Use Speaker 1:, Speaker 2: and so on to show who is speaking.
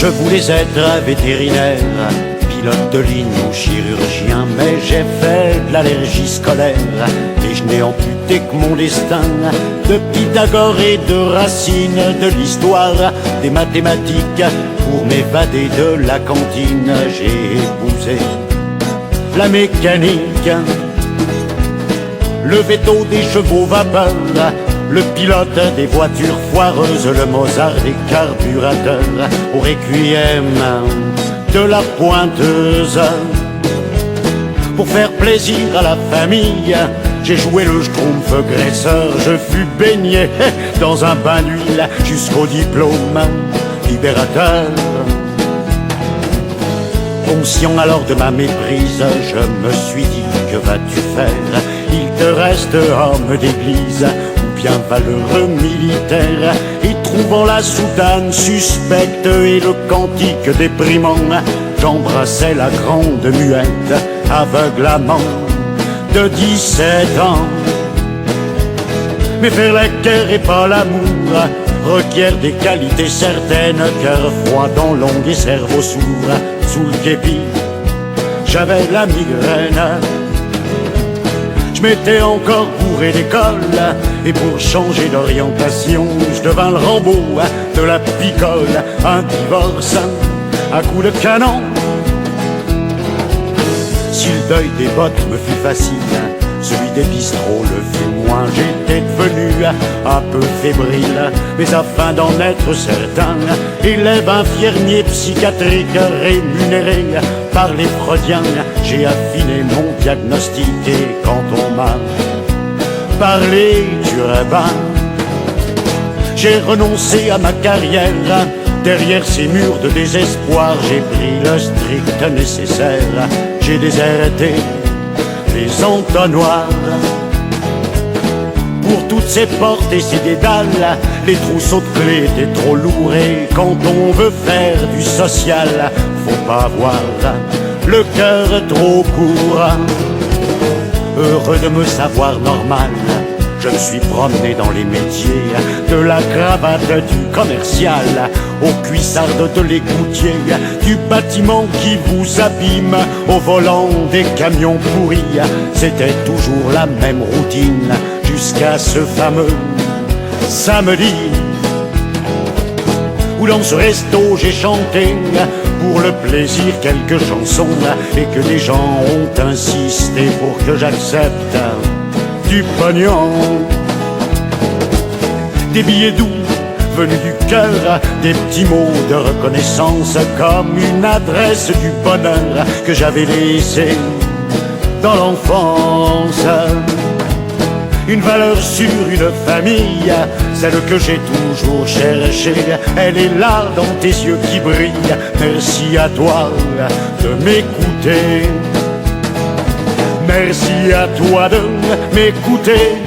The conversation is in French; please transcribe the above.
Speaker 1: Je voulais être vétérinaire, pilote de ligne ou chirurgien, mais j'ai fait de l'allergie scolaire et je n'ai amputé que mon destin. De Pythagore et de Racine, de l'histoire, des mathématiques, pour m'évader de la cantine, j'ai épousé la mécanique. Le veto des chevaux vapeur, le pilote des voitures foireuses, le Mozart des carburateurs, au requiem de la pointeuse. Pour faire plaisir à la famille, j'ai joué le schtroumpf graisseur. Je fus baigné dans un bain d'huile jusqu'au diplôme libérateur. Conscient alors de ma méprise, je me suis dit, que vas-tu faire? Il te reste homme d'église ou bien valeureux militaire. Et trouvant la soutane suspecte et le cantique déprimant, j'embrassais la grande muette aveuglement de 17 ans. Mais faire la guerre et pas l'amour requiert des qualités certaines. Cœur froid, dents longues et cerveau sourd. Sous le képi, j'avais la migraine. Je m'étais encore bourré d'école, et pour changer d'orientation, je devins le Rambo de la picole. Un divorce à coups de canon. Si le deuil des bottes me fut facile, celui des bistrots le fut moins. J'étais devenu un peu fébrile, mais afin d'en être certain, élève infirmier psychiatrique rémunéré par les freudiens, j'ai affiné mon diagnostic. Et quand on m'a parlé du rabbin, j'ai renoncé à ma carrière. Derrière ces murs de désespoir, j'ai pris le strict nécessaire. J'ai déserté les entonnoirs. Pour toutes ces portes et ces dédales, les trousseaux de clés étaient trop lourds. Et quand on veut faire du social, faut pas avoir le cœur trop court. Heureux de me savoir normal, je me suis promené dans les métiers, de la cravate du commercial aux cuissardes de l'écoutier, du bâtiment qui vous abîme au volant des camions pourris. C'était toujours la même routine jusqu'à ce fameux samedi où dans ce resto j'ai chanté pour le plaisir quelques chansons et que des gens ont insisté pour que j'accepte du pognon. Des billets doux venus du cœur, des petits mots de reconnaissance comme une adresse du bonheur que j'avais laissé dans l'enfance. Une valeur sûre, une famille, celle que j'ai toujours cherchée. Elle est là dans tes yeux qui brillent. Merci à toi de m'écouter. Merci à toi de m'écouter.